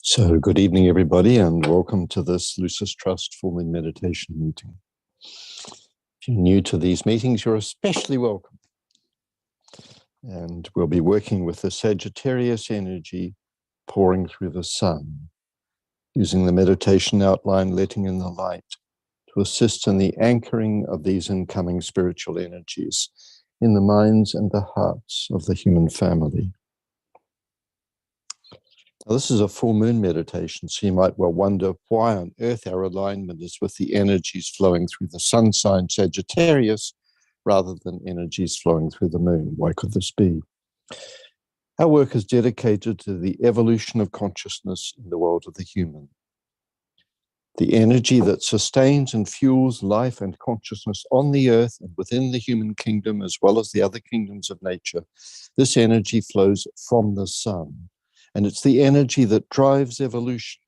So good evening, everybody, and welcome to this Lucis Trust Full Moon Meditation meeting. If you're new to these meetings, you're especially welcome. And we'll be working with the Sagittarius energy pouring through the sun, using the meditation outline, letting in the light, to assist in the anchoring of these incoming spiritual energies in the minds and the hearts of the human family. Now, this is a full moon meditation, so you might well wonder why on earth our alignment is with the energies flowing through the sun sign Sagittarius rather than energies flowing through the moon. Why could this be? Our work is dedicated to the evolution of consciousness in the world of the human. The energy that sustains and fuels life and consciousness on the earth and within the human kingdom, as well as the other kingdoms of nature, this energy flows from the sun. And it's the energy that drives evolution.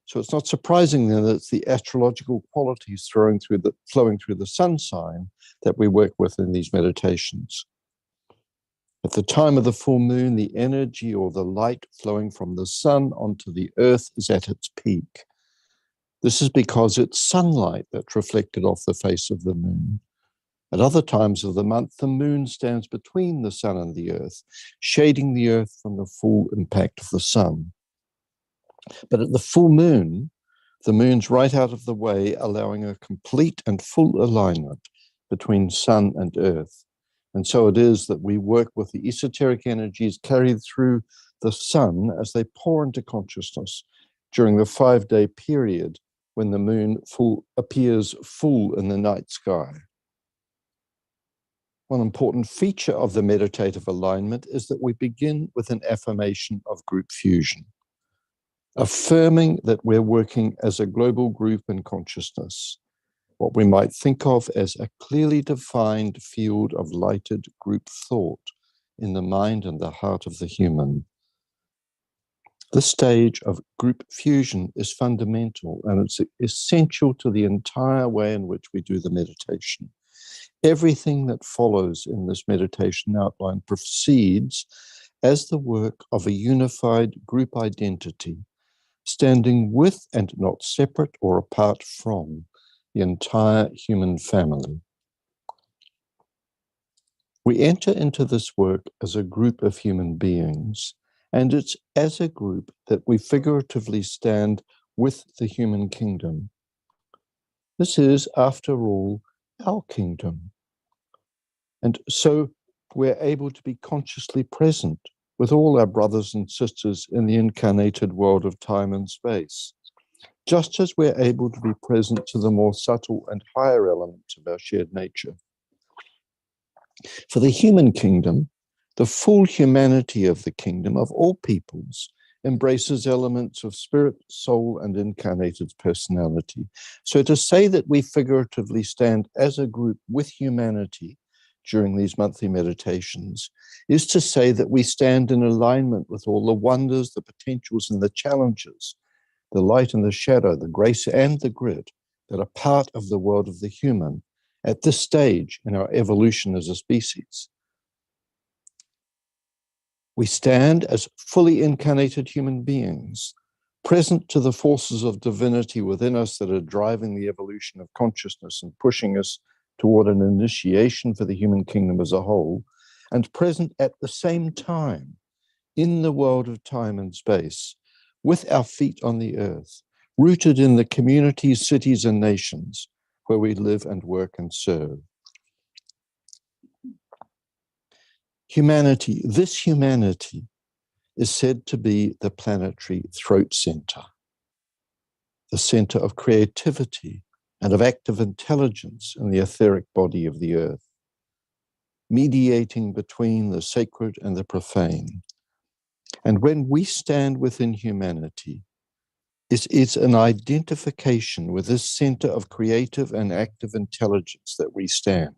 So it's not surprising then that it's the astrological qualities flowing through the sun sign that we work with in these meditations. At the time of the full moon, the energy or the light flowing from the sun onto the earth is at its peak. This is because it's sunlight that's reflected off the face of the moon. At other times of the month, the moon stands between the sun and the earth, shading the earth from the full impact of the sun. But at the full moon, the moon's right out of the way, allowing a complete and full alignment between sun and earth. And so it is that we work with the esoteric energies carried through the sun as they pour into consciousness during the 5-day period when the moon appears full in the night sky. One important feature of the meditative alignment is that we begin with an affirmation of group fusion, affirming that we're working as a global group in consciousness, what we might think of as a clearly defined field of lighted group thought in the mind and the heart of the human. This stage of group fusion is fundamental, and it's essential to the entire way in which we do the meditation. Everything that follows in this meditation outline proceeds as the work of a unified group identity, standing with and not separate or apart from the entire human family. We enter into this work as a group of human beings, and it's as a group that we figuratively stand with the human kingdom. This is, after all, our kingdom. And so we're able to be consciously present with all our brothers and sisters in the incarnated world of time and space, just as we're able to be present to the more subtle and higher elements of our shared nature. For the human kingdom, the full humanity of the kingdom of all peoples embraces elements of spirit, soul, and incarnated personality. So to say that we figuratively stand as a group with humanity during these monthly meditations is to say that we stand in alignment with all the wonders, the potentials, and the challenges, the light and the shadow, the grace and the grit that are part of the world of the human at this stage in our evolution as a species. We stand as fully incarnated human beings, present to the forces of divinity within us that are driving the evolution of consciousness and pushing us toward an initiation for the human kingdom as a whole, and present at the same time in the world of time and space, with our feet on the earth, rooted in the communities, cities, and nations where we live and work and serve. Humanity, this humanity, is said to be the planetary throat center, the center of creativity and of active intelligence in the etheric body of the earth, mediating between the sacred and the profane. And when we stand within humanity, it's an identification with this center of creative and active intelligence that we stand.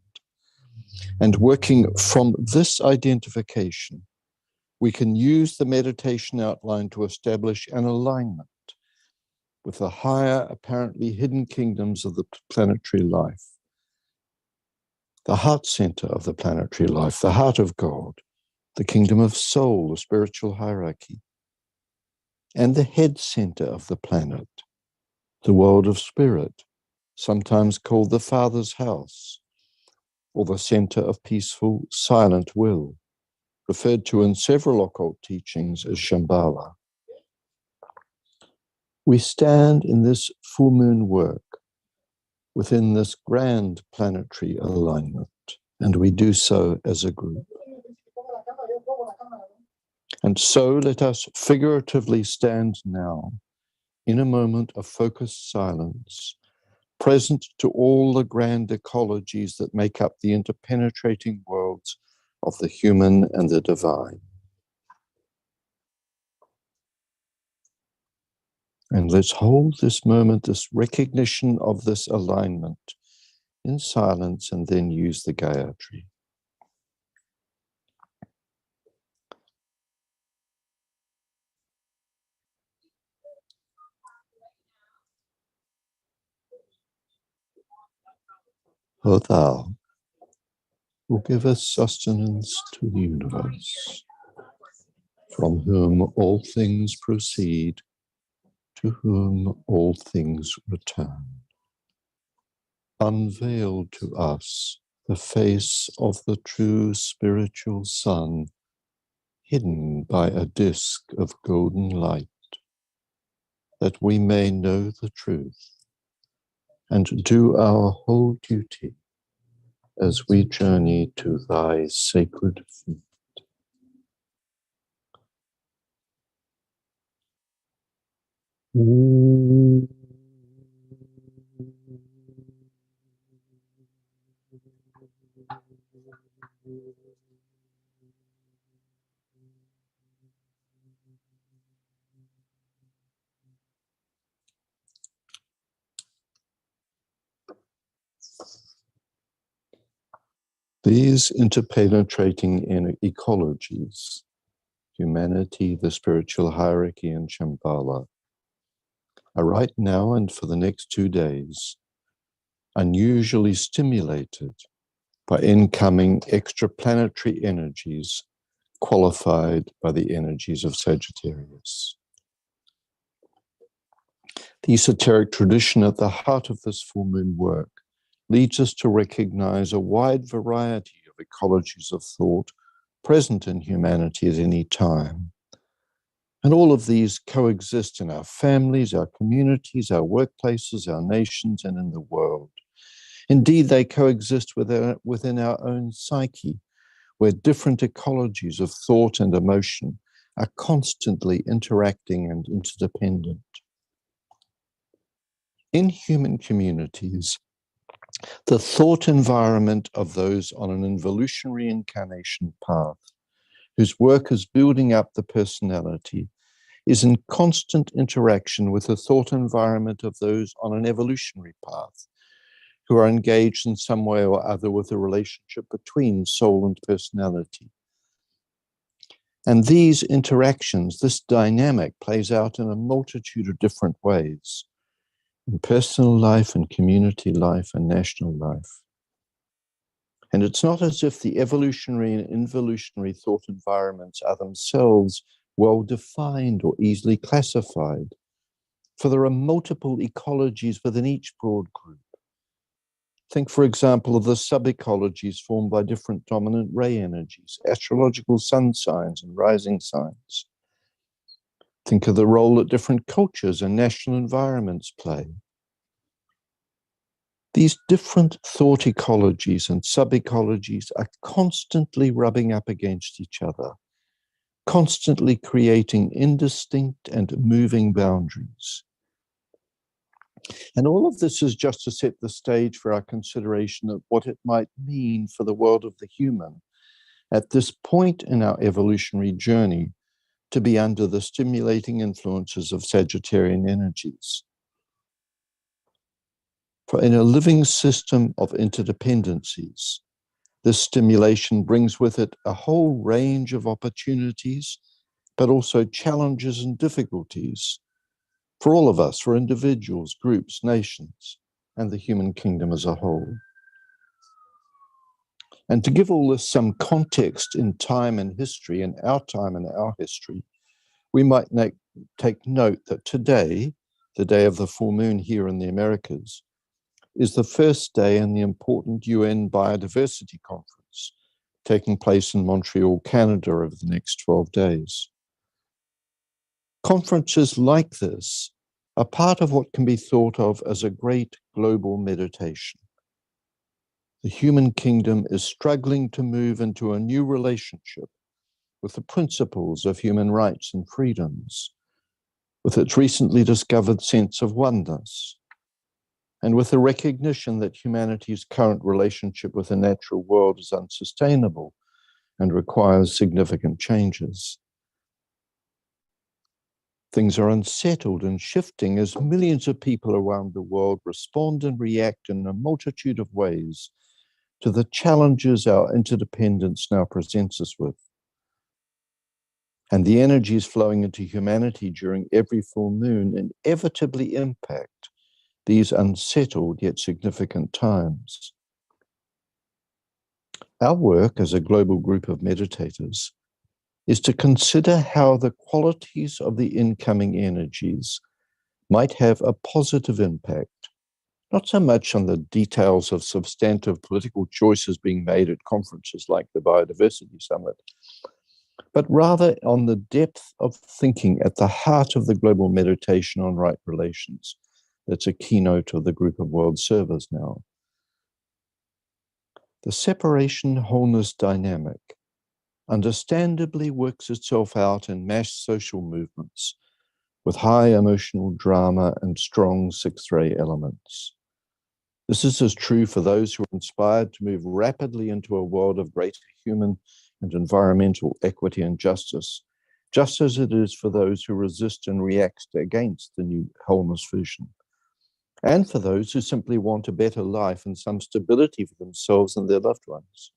And working from this identification, we can use the meditation outline to establish an alignment with the higher, apparently hidden kingdoms of the planetary life, the heart center of the planetary life, the heart of God, the kingdom of soul, the spiritual hierarchy, and the head center of the planet, the world of spirit, sometimes called the Father's house, or the center of peaceful, silent will, referred to in several occult teachings as Shambhala. We stand in this full moon work within this grand planetary alignment, and we do so as a group. And so let us figuratively stand now in a moment of focused silence, present to all the grand ecologies that make up the interpenetrating worlds of the human and the divine. And let's hold this moment, this recognition of this alignment in silence, and then use the Gayatri. O Thou, who givest sustenance to the universe, from whom all things proceed, to whom all things return. Unveil to us the face of the true spiritual sun, hidden by a disk of golden light, that we may know the truth and do our whole duty as we journey to thy sacred feet. These interpenetrating ecologies, humanity, the spiritual hierarchy, and Shambhala, are right now and for the next 2 days unusually stimulated by incoming extraplanetary energies qualified by the energies of Sagittarius. The esoteric tradition at the heart of this full moon work leads us to recognize a wide variety of ecologies of thought present in humanity at any time. And all of these coexist in our families, our communities, our workplaces, our nations, and in the world. Indeed, they coexist within our own psyche, where different ecologies of thought and emotion are constantly interacting and interdependent. In human communities, the thought environment of those on an involutionary incarnation path, whose work is building up the personality, is in constant interaction with the thought environment of those on an evolutionary path, who are engaged in some way or other with the relationship between soul and personality. And these interactions, this dynamic, plays out in a multitude of different ways, in personal life and community life and national life. And it's not as if the evolutionary and involutionary thought environments are themselves well-defined or easily classified, for there are multiple ecologies within each broad group. Think, for example, of the sub-ecologies formed by different dominant ray energies, astrological sun signs and rising signs. Think of the role that different cultures and national environments play. These different thought ecologies and sub-ecologies are constantly rubbing up against each other, constantly creating indistinct and moving boundaries. And all of this is just to set the stage for our consideration of what it might mean for the world of the human at this point in our evolutionary journey to be under the stimulating influences of Sagittarian energies. For in a living system of interdependencies, This stimulation brings with it a whole range of opportunities, but also challenges and difficulties for all of us, for individuals, groups, nations, and the human kingdom as a whole. And to give all this some context in time and history, in our time and our history, we might take note that today, the day of the full moon here in the Americas, is the first day in the important UN Biodiversity Conference taking place in Montreal, Canada over the next 12 days. Conferences like this are part of what can be thought of as a great global meditation. The human kingdom is struggling to move into a new relationship with the principles of human rights and freedoms, with its recently discovered sense of oneness, and with the recognition that humanity's current relationship with the natural world is unsustainable and requires significant changes. Things are unsettled and shifting as millions of people around the world respond and react in a multitude of ways to the challenges our interdependence now presents us with. And the energies flowing into humanity during every full moon inevitably impact these unsettled yet significant times. Our work as a global group of meditators is to consider how the qualities of the incoming energies might have a positive impact, not so much on the details of substantive political choices being made at conferences like the Biodiversity Summit, but rather on the depth of thinking at the heart of the global meditation on right relations. That's a keynote of the group of world servers now. The separation wholeness dynamic understandably works itself out in mass social movements with high emotional drama and strong sixth-ray elements. This is as true for those who are inspired to move rapidly into a world of greater human and environmental equity and justice, just as it is for those who resist and react against the new wholeness vision, and for those who simply want a better life and some stability for themselves and their loved ones.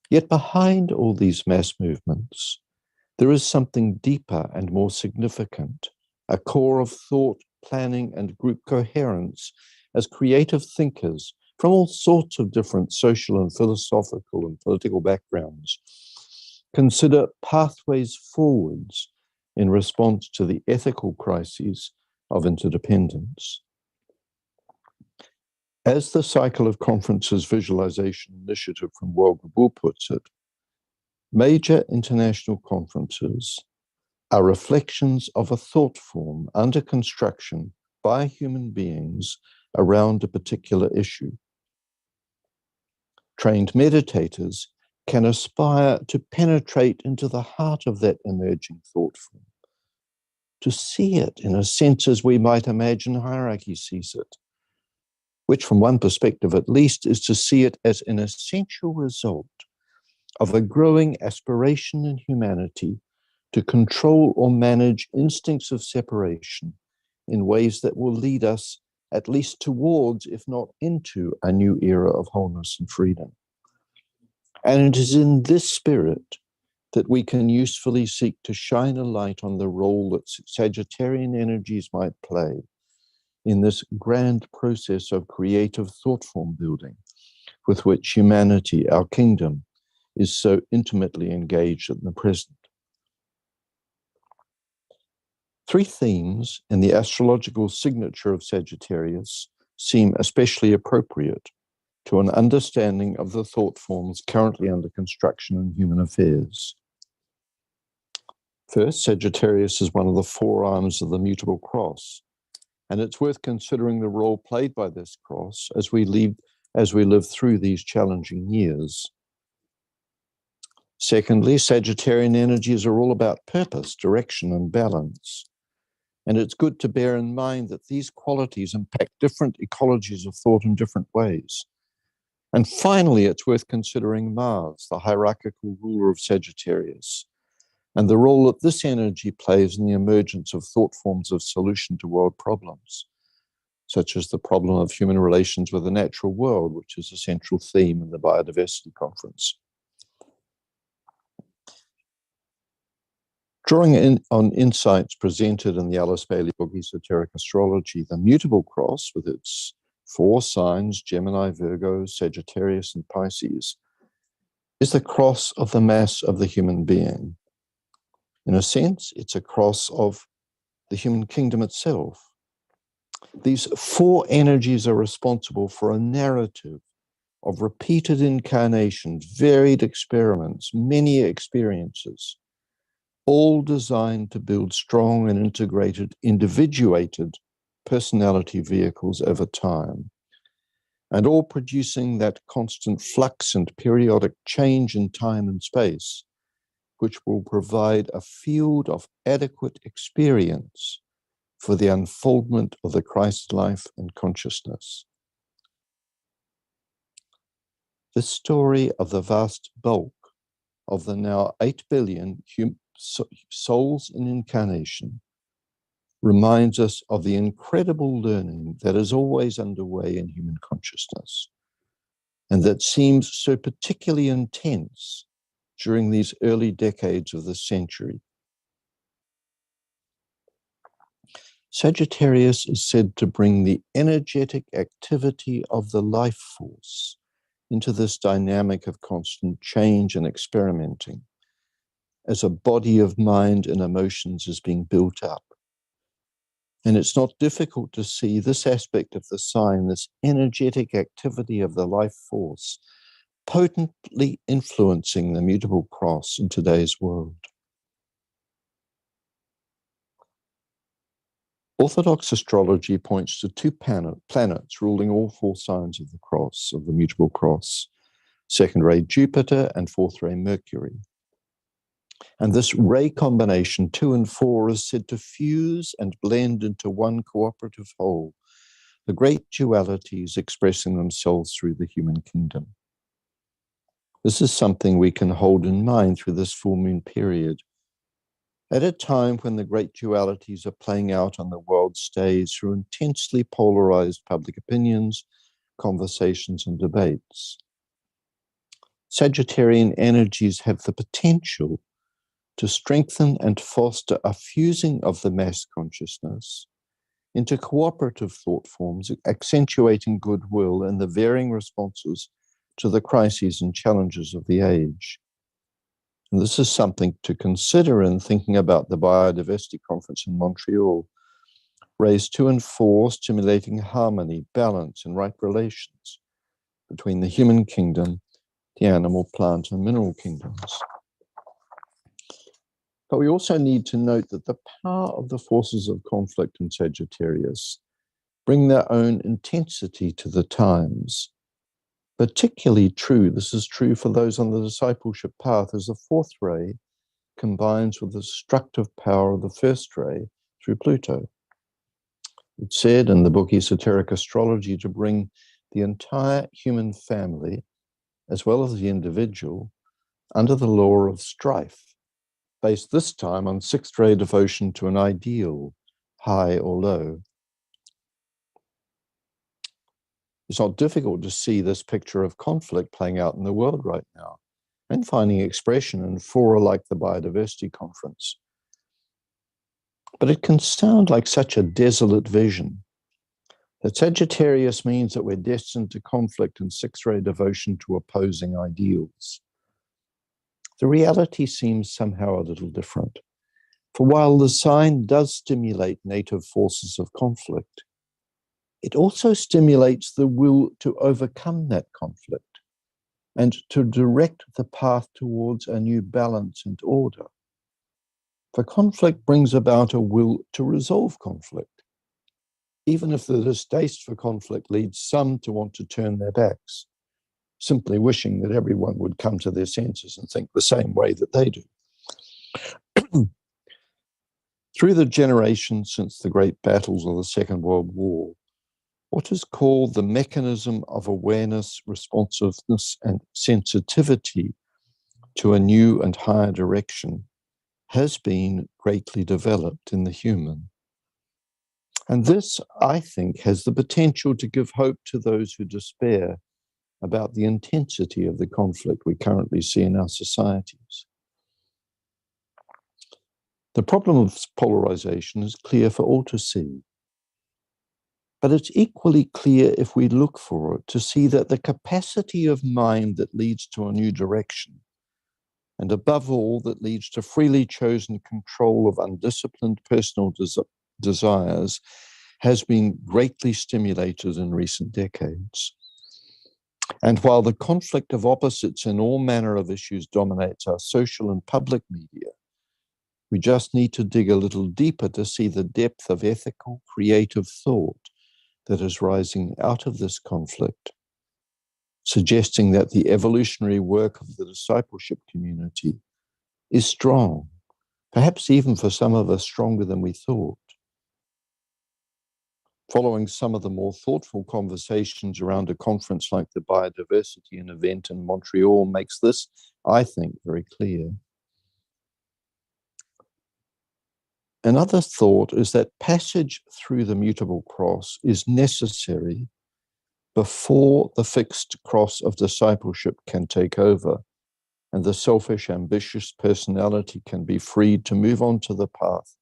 Yet behind all these mass movements, there is something deeper and more significant, a core of thought, planning, and group coherence as creative thinkers from all sorts of different social and philosophical and political backgrounds consider pathways forwards in response to the ethical crises of interdependence. As the Cycle of Conferences Visualization Initiative from World Gabor puts it, major international conferences are reflections of a thought form under construction by human beings around a particular issue. Trained meditators can aspire to penetrate into the heart of that emerging thought form, to see it in a sense as we might imagine hierarchy sees it, which from one perspective at least is to see it as an essential result of a growing aspiration in humanity to control or manage instincts of separation in ways that will lead us at least towards, if not into, a new era of wholeness and freedom. And it is in this spirit that we can usefully seek to shine a light on the role that Sagittarian energies might play in this grand process of creative thought form building with which humanity, our kingdom, is so intimately engaged in the present. Three themes in the astrological signature of Sagittarius seem especially appropriate to an understanding of the thought forms currently under construction in human affairs. First, Sagittarius is one of the four arms of the mutable cross, and it's worth considering the role played by this cross as we live through these challenging years. Secondly, Sagittarian energies are all about purpose, direction, and balance. And it's good to bear in mind that these qualities impact different ecologies of thought in different ways. And finally, it's worth considering Mars, the hierarchical ruler of Sagittarius, and the role that this energy plays in the emergence of thought forms of solution to world problems. such as the problem of human relations with the natural world, which is a central theme in the Biodiversity Conference. Drawing in on insights presented in the Alice Bailey book Esoteric Astrology, the mutable cross with its 4 signs, Gemini, Virgo, Sagittarius, and Pisces, is the cross of the mass of the human being. In a sense, it's a cross of the human kingdom itself. These 4 energies are responsible for a narrative of repeated incarnations, varied experiments, many experiences, all designed to build strong and integrated, individuated personality vehicles over time, and all producing that constant flux and periodic change in time and space, which will provide a field of adequate experience for the unfoldment of the Christ life and consciousness. This story of the vast bulk of the now 8 billion souls in incarnation reminds us of the incredible learning that is always underway in human consciousness, and that seems so particularly intense during these early decades of the century. Sagittarius is said to bring the energetic activity of the life force into this dynamic of constant change and experimenting, as a body of mind and emotions is being built up. And it's not difficult to see this aspect of the sign, this energetic activity of the life force, potently influencing the mutable cross in today's world. Orthodox astrology points to 2 planets ruling all 4 signs of the cross, of the mutable cross, 2nd ray Jupiter and 4th ray Mercury. And this ray combination, 2 and 4, is said to fuse and blend into one cooperative whole, the great dualities expressing themselves through the human kingdom. This is something we can hold in mind through this full moon period, at a time when the great dualities are playing out on the world stage through intensely polarized public opinions, conversations, and debates. Sagittarian energies have the potential to strengthen and foster a fusing of the mass consciousness into cooperative thought forms, accentuating goodwill and the varying responses to the crises and challenges of the age. And this is something to consider in thinking about the Biodiversity Conference in Montreal. Rays 2 and 4 stimulating harmony, balance, and right relations between the human kingdom, the animal, plant, and mineral kingdoms. But we also need to note that the power of the forces of conflict in Sagittarius bring their own intensity to the times. Particularly true, this is true for those on the discipleship path, as the 4th ray combines with the destructive power of the 1st ray through Pluto. It's said in the book Esoteric Astrology to bring the entire human family, as well as the individual, under the law of strife, based this time on 6th ray devotion to an ideal, high or low. It's not difficult to see this picture of conflict playing out in the world right now and finding expression in fora like the Biodiversity Conference. But it can sound like such a desolate vision. That Sagittarius means that we're destined to conflict and 6th ray devotion to opposing ideals. The reality seems somehow a little different. For while the sign does stimulate native forces of conflict, it also stimulates the will to overcome that conflict and to direct the path towards a new balance and order. For conflict brings about a will to resolve conflict, even if the distaste for conflict leads some to want to turn their backs, simply wishing that everyone would come to their senses and think the same way that they do. Through the generations since the great battles of the Second World War, what is called the mechanism of awareness, responsiveness, and sensitivity to a new and higher direction has been greatly developed in the human. And this, I think, has the potential to give hope to those who despair about the intensity of the conflict we currently see in our societies. The problem of polarization is clear for all to see. But it's equally clear if we look for it to see that the capacity of mind that leads to a new direction, and above all, that leads to freely chosen control of undisciplined personal desires, has been greatly stimulated in recent decades. And while the conflict of opposites in all manner of issues dominates our social and public media, we just need to dig a little deeper to see the depth of ethical, creative thought that is rising out of this conflict, suggesting that the evolutionary work of the discipleship community is strong, perhaps even for some of us stronger than we thought. Following some of the more thoughtful conversations around a conference like the Biodiversity event in Montreal makes this, I think, very clear. Another thought is that passage through the mutable cross is necessary before the fixed cross of discipleship can take over and the selfish, ambitious personality can be freed to move on to the path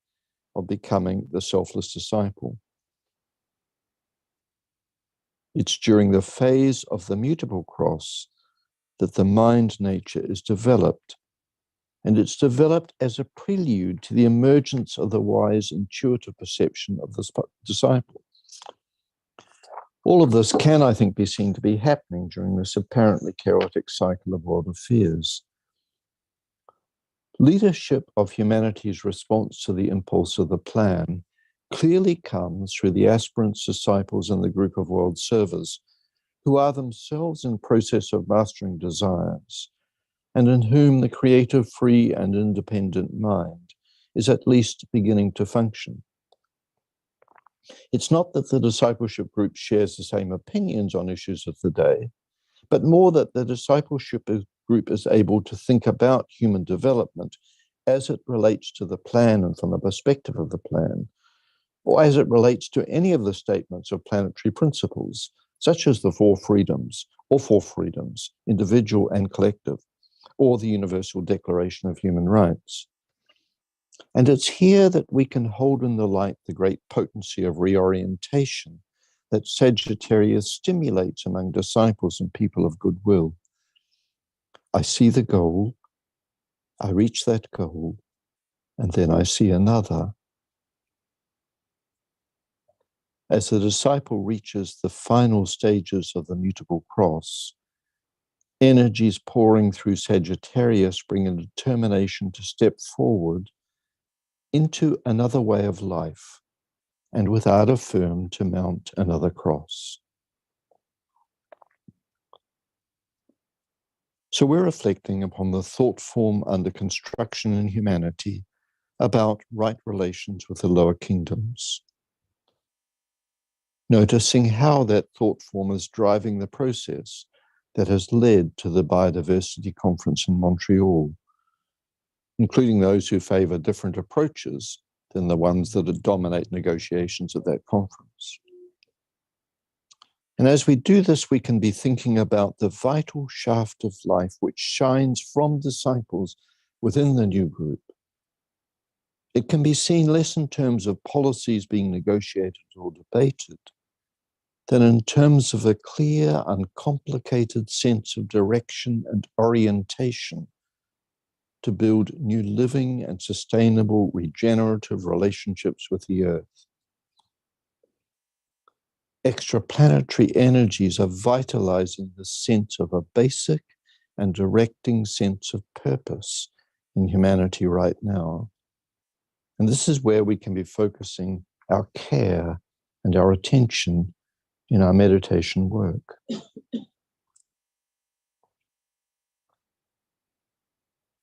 of becoming the selfless disciple. It's during the phase of the mutable cross that the mind nature is developed, and it's developed as a prelude to the emergence of the wise, intuitive perception of the disciple. All of this can, I think, be seen to be happening during this apparently chaotic cycle of world affairs. Leadership of humanity's response to the impulse of the plan clearly comes through the aspirants, disciples, and the group of world servers, who are themselves in process of mastering desires, and in whom the creative, free, and independent mind is at least beginning to function. It's not that the discipleship group shares the same opinions on issues of the day, but more that the discipleship group is able to think about human development as it relates to the plan and from the perspective of the plan, or as it relates to any of the statements of planetary principles, such as the four freedoms, individual and collective, or the Universal Declaration of Human Rights. And it's here that we can hold in the light the great potency of reorientation that Sagittarius stimulates among disciples and people of goodwill. I see the goal, I reach that goal, and then I see another. As the disciple reaches the final stages of the mutable cross, energies pouring through Sagittarius bring a determination to step forward into another way of life, and without a firm to mount another cross. So we're reflecting upon the thought form under construction in humanity about right relations with the lower kingdoms. Noticing how that thought form is driving the process that has led to the Biodiversity Conference in Montreal, including those who favor different approaches than the ones that dominate negotiations at that conference. And as we do this, we can be thinking about the vital shaft of life which shines from disciples within the new group. It can be seen less in terms of policies being negotiated or debated than in terms of a clear, uncomplicated sense of direction and orientation to build new living and sustainable regenerative relationships with the earth. Extraplanetary energies are vitalizing the sense of a basic and directing sense of purpose in humanity right now. And this is where we can be focusing our care and our attention in our meditation work.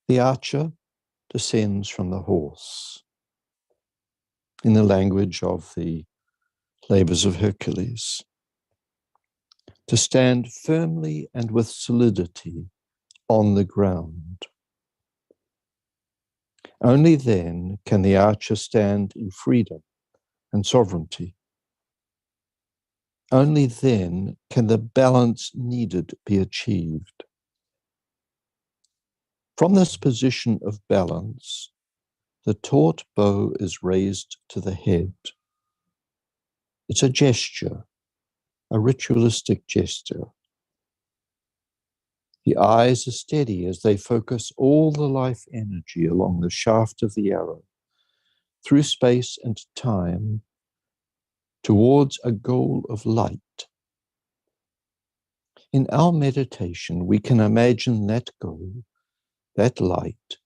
The archer descends from the horse. In the language of the labors of Hercules, to stand firmly and with solidity on the ground. Only then can the archer stand in freedom and sovereignty. Only then can the balance needed be achieved. From this position of balance, the taut bow is raised to the head. It's a gesture, a ritualistic gesture. The eyes are steady as they focus all the life energy along the shaft of the arrow, through space and time, towards a goal of light. In our meditation, we can imagine that goal, that light,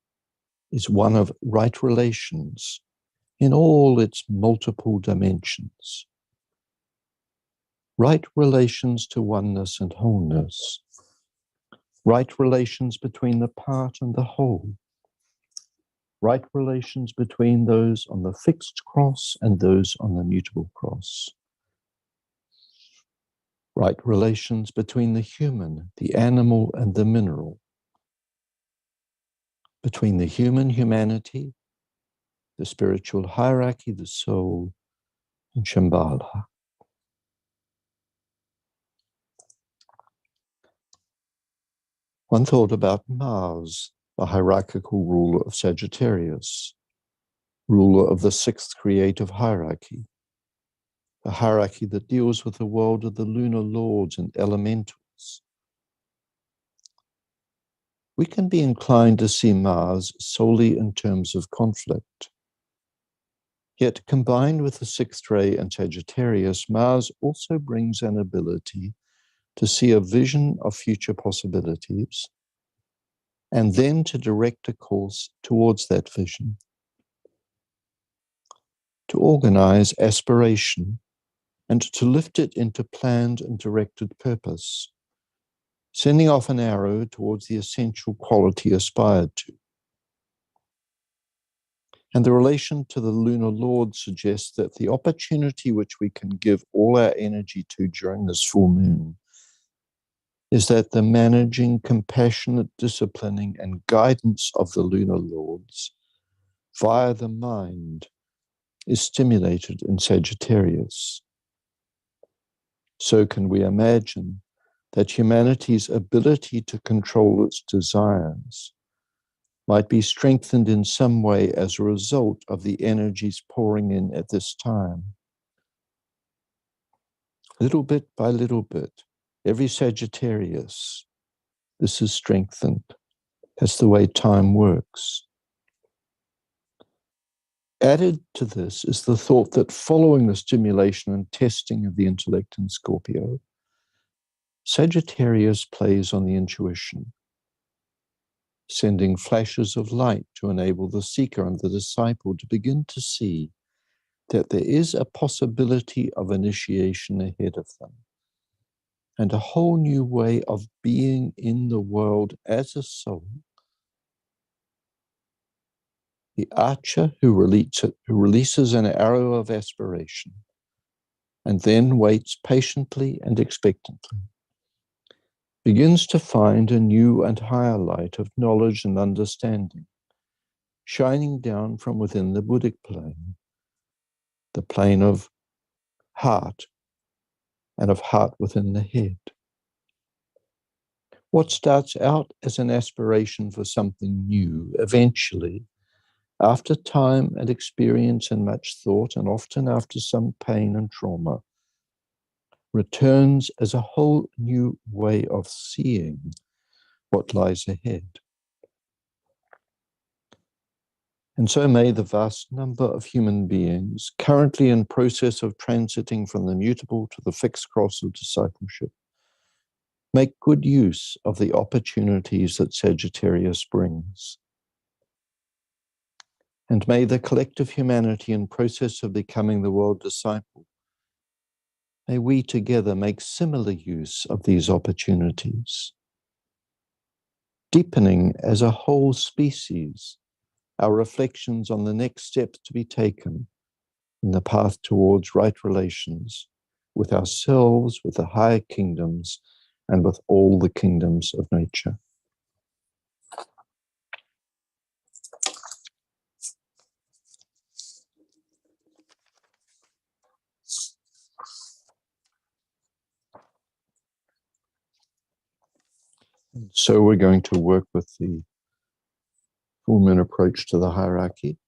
is one of right relations in all its multiple dimensions. Right relations to oneness and wholeness. Right relations between the part and the whole. Right relations between those on the fixed cross and those on the mutable cross. Right relations between the human, the animal, and the mineral. Between the humanity, the spiritual hierarchy, the soul, and Shambhala. One thought about Mars, the hierarchical ruler of Sagittarius, ruler of the sixth creative hierarchy, a hierarchy that deals with the world of the lunar lords and elementals. We can be inclined to see Mars solely in terms of conflict. Yet combined with the sixth ray and Sagittarius, Mars also brings an ability to see a vision of future possibilities and then to direct a course towards that vision. To organize aspiration and to lift it into planned and directed purpose, sending off an arrow towards the essential quality aspired to. And the relation to the lunar lord suggests that the opportunity which we can give all our energy to during this full moon is that the managing, compassionate disciplining and guidance of the lunar lords via the mind is stimulated in Sagittarius. So can we imagine that humanity's ability to control its desires might be strengthened in some way as a result of the energies pouring in at this time. Little bit by little bit, every Sagittarius, this is strengthened. That's the way time works. Added to this is the thought that following the stimulation and testing of the intellect in Scorpio, Sagittarius plays on the intuition, sending flashes of light to enable the seeker and the disciple to begin to see that there is a possibility of initiation ahead of them and a whole new way of being in the world as a soul. The archer who releases an arrow of aspiration and then waits patiently and expectantly begins to find a new and higher light of knowledge and understanding, shining down from within the Buddhic plane, the plane of heart and of heart within the head. What starts out as an aspiration for something new, eventually, after time and experience and much thought, and often after some pain and trauma, returns as a whole new way of seeing what lies ahead. And so may the vast number of human beings currently in process of transiting from the mutable to the fixed cross of discipleship make good use of the opportunities that Sagittarius brings. And may the collective humanity in process of becoming the world disciple, may we together make similar use of these opportunities, deepening as a whole species our reflections on the next steps to be taken in the path towards right relations with ourselves, with the higher kingdoms, and with all the kingdoms of nature. So we're going to work with the full moon approach to the hierarchy.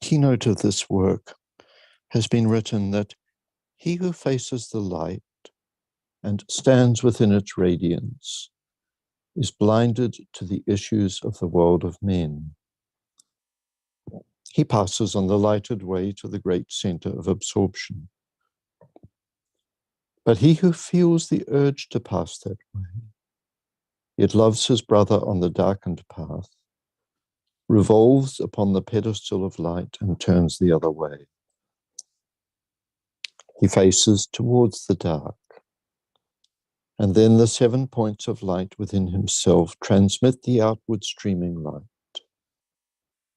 Keynote of this work has been written that he who faces the light and stands within its radiance is blinded to the issues of the world of men. He passes on the lighted way to the great center of absorption. But he who feels the urge to pass that way, yet loves his brother on the darkened path, revolves upon the pedestal of light and turns the other way. He faces towards the dark, and then the 7 points of light within himself transmit the outward streaming light.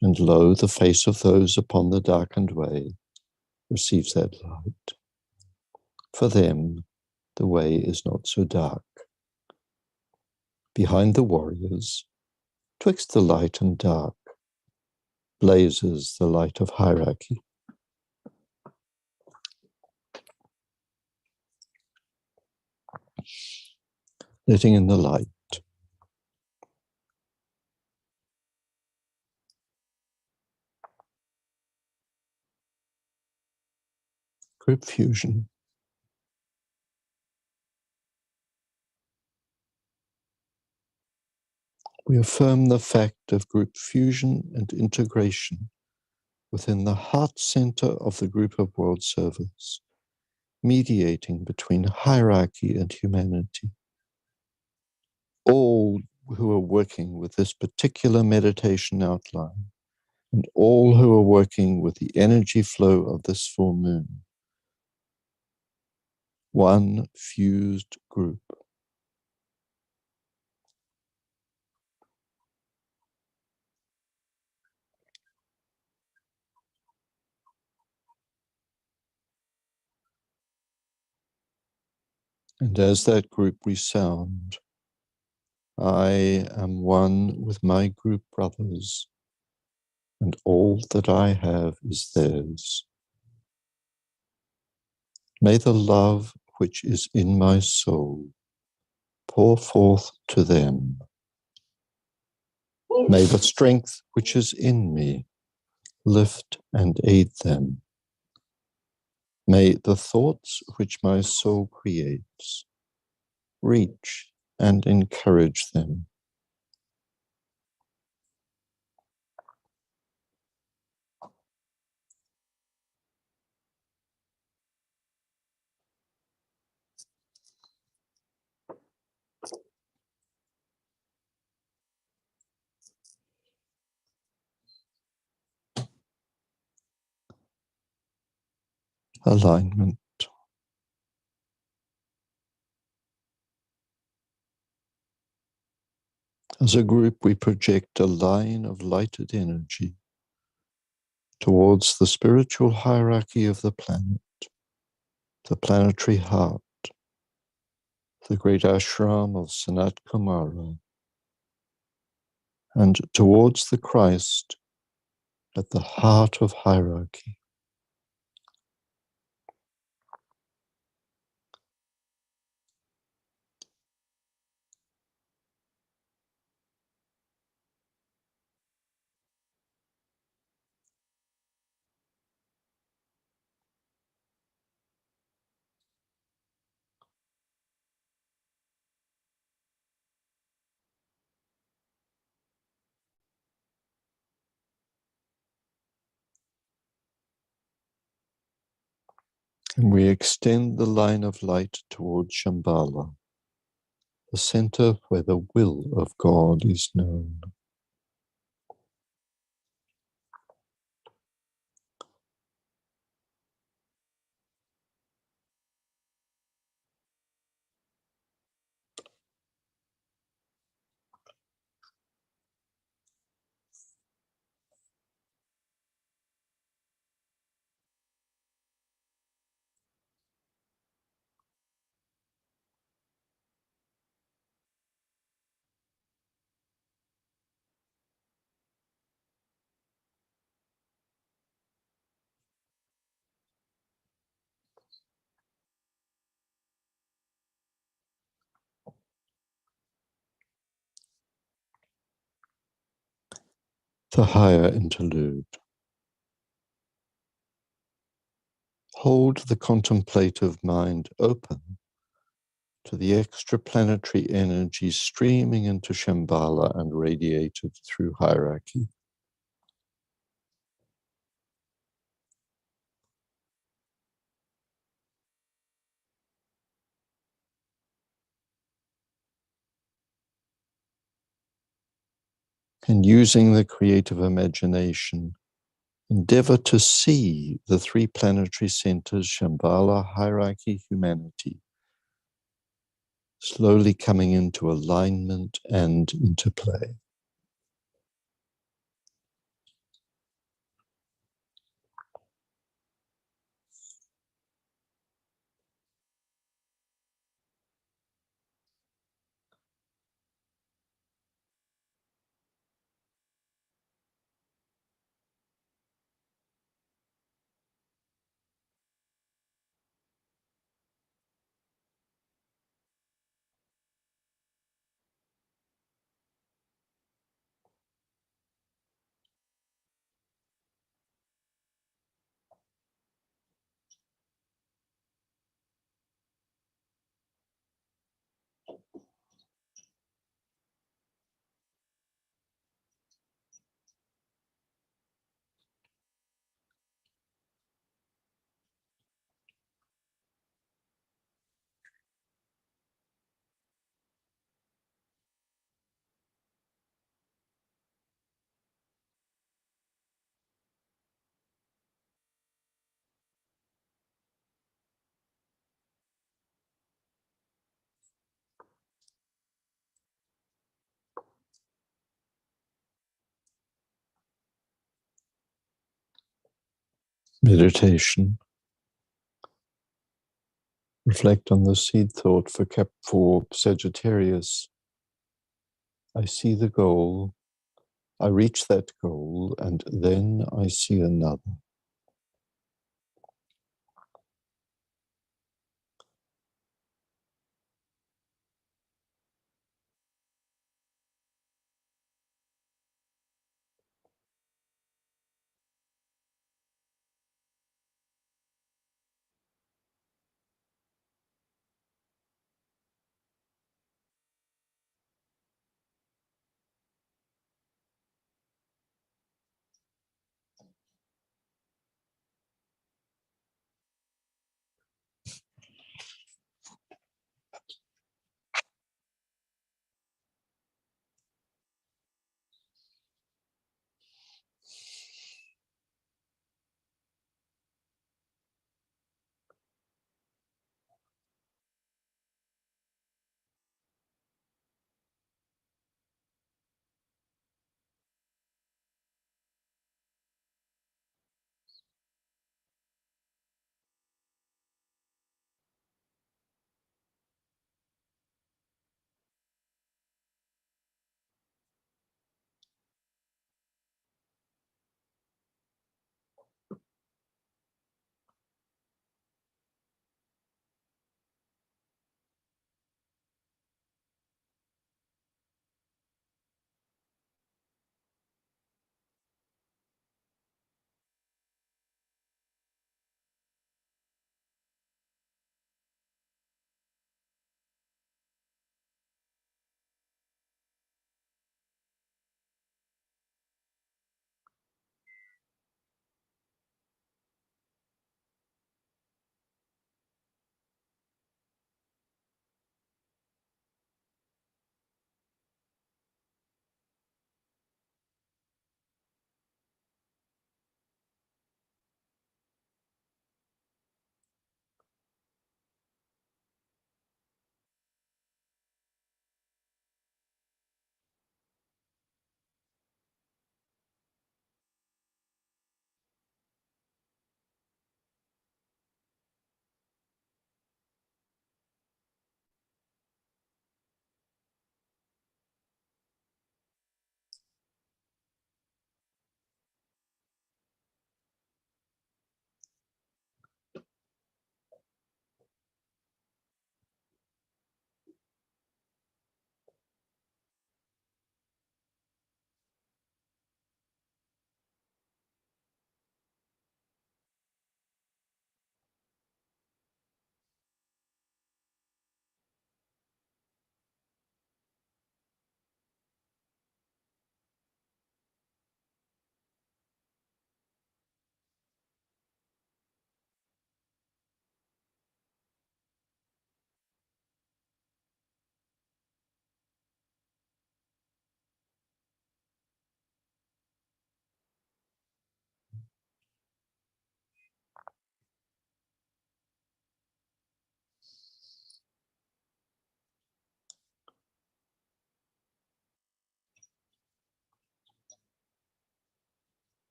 And lo, the face of those upon the darkened way receives that light. For them, the way is not so dark. Behind the warriors, twixt the light and dark, blazes the light of hierarchy. Letting in the light. Group fusion. We affirm the fact of group fusion and integration within the heart center of the group of world servers, mediating between hierarchy and humanity. All who are working with this particular meditation outline, and all who are working with the energy flow of this full moon, one fused group. And as that group resound, I am one with my group brothers, and all that I have is theirs. May the love which is in my soul pour forth to them. May the strength which is in me lift and aid them. May the thoughts which my soul creates reach and encourage them. Alignment. As a group, we project a line of lighted energy towards the spiritual hierarchy of the planet, the planetary heart, the great ashram of Sanat Kumara, and towards the Christ at the heart of hierarchy. And we extend the line of light towards Shambhala, the center where the will of God is known. The higher interlude. Hold the contemplative mind open to the extraplanetary energy streaming into Shambhala and radiated through hierarchy. And using the creative imagination, endeavor to see the three planetary centers, Shambhala, hierarchy, humanity, slowly coming into alignment and interplay. Meditation. Reflect on the seed thought for Sagittarius. I see the goal, I reach that goal, and then I see another.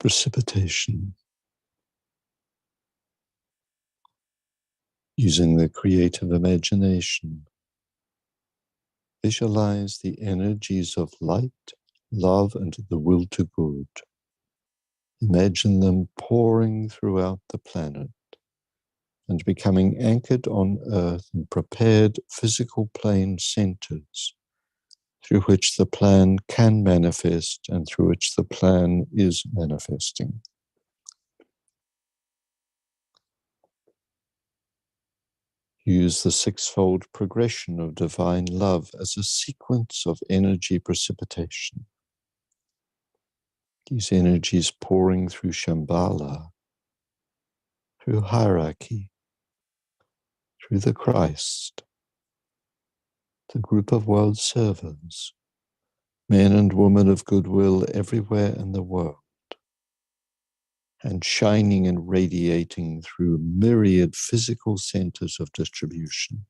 precipitation, using the creative imagination. Visualize the energies of light, love, and the will to good. Imagine them pouring throughout the planet and becoming anchored on Earth in prepared physical plane centers through which the plan can manifest and through which the plan is manifesting. Use the sixfold progression of divine love as a sequence of energy precipitation. These energies pouring through Shambhala, through hierarchy, through the Christ, the group of world servants, men and women of goodwill everywhere in the world, and shining and radiating through myriad physical centers of distribution.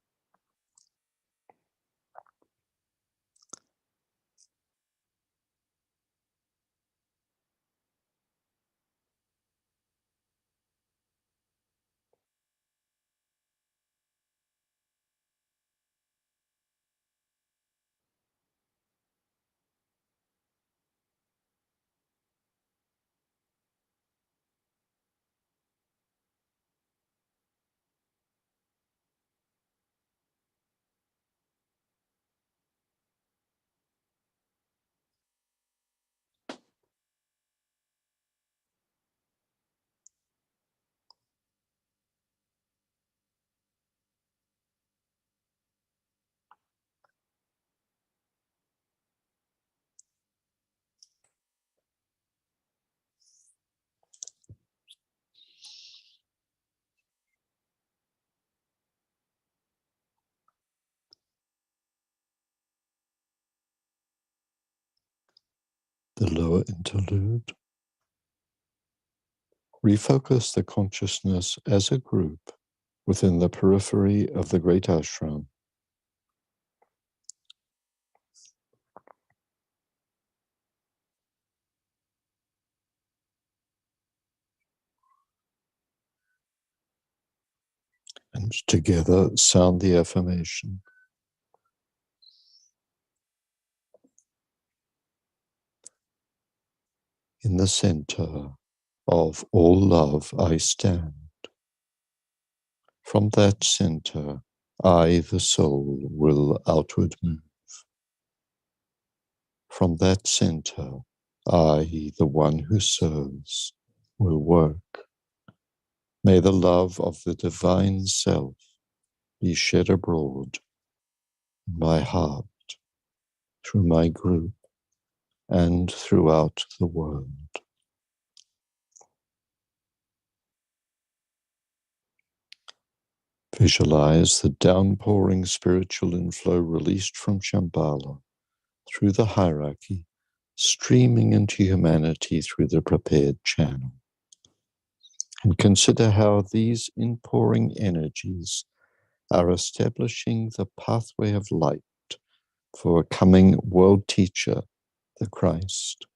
The lower interlude. Refocus the consciousness as a group within the periphery of the great ashram. And together sound the affirmation. In the center of all love I stand. From that center, I, the soul, will outward move. From that center, I, the one who serves, will work. May the love of the divine self be shed abroad in my heart, through my group, and throughout the world. Visualize the downpouring spiritual inflow released from Shambhala through the hierarchy, streaming into humanity through the prepared channel. And consider how these inpouring energies are establishing the pathway of light for a coming world teacher, the Christ.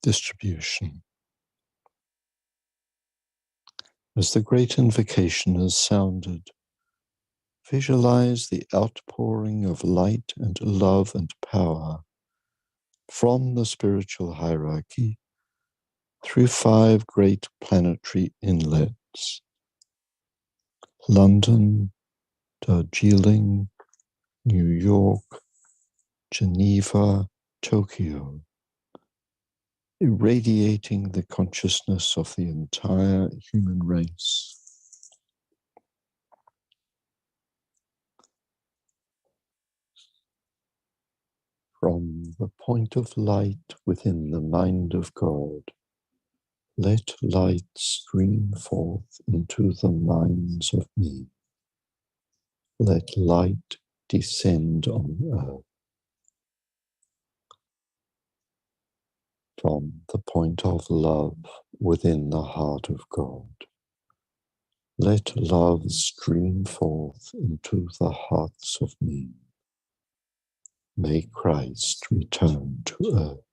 distribution. As the great invocation is sounded, visualize the outpouring of light and love and power from the spiritual hierarchy through 5 great planetary inlets: London, Darjeeling, New York, Geneva, Tokyo, irradiating the consciousness of the entire human race. From the point of light within the mind of God, let light stream forth into the minds of men. Let light descend on earth. From the point of love within the heart of God, let love stream forth into the hearts of men. May Christ return to earth.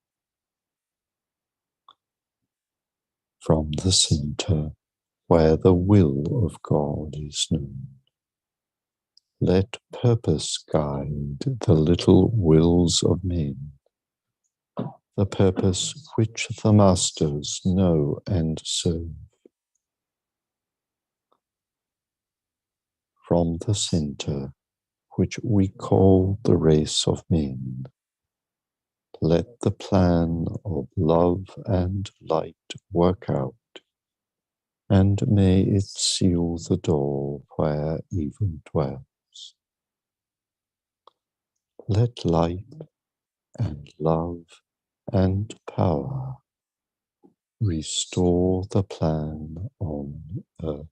From the center, where the will of God is known, let purpose guide the little wills of men, the purpose which the masters know and serve. From the center, which we call the race of men, let the plan of love and light work out, and may it seal the door where evil dwells. Let light and love and power restore the plan on earth.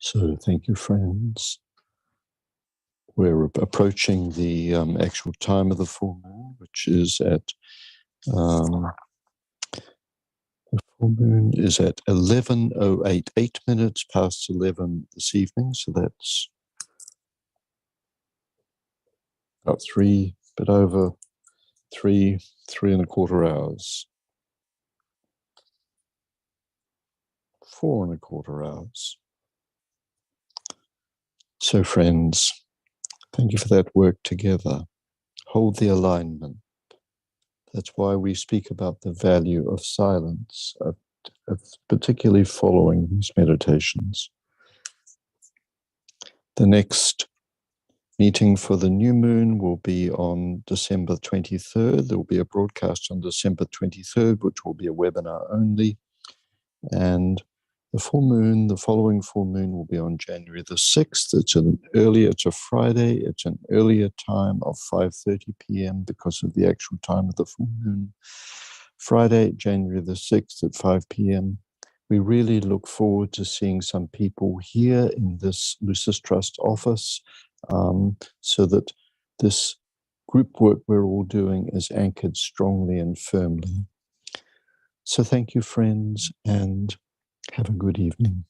So thank you, friends. We're approaching the actual time of the full moon, which is at the full moon is at 11:08, 8 minutes past 11 this evening. So that's about bit over three and a quarter hours. 4 and a quarter hours. So friends, thank you for that work together. Hold the alignment. That's why we speak about the value of silence, of particularly following these meditations. The next meeting for the new moon will be on December 23rd. There will be a broadcast on December 23rd, which will be a webinar only. And the full moon, the following full moon, will be on January the 6th. It's a Friday. It's an earlier time of 5:30 p.m. because of the actual time of the full moon. Friday, January the 6th at 5 p.m. We really look forward to seeing some people here in this Lucis Trust office, so that this group work we're all doing is anchored strongly and firmly. So thank you, friends, and have a good evening.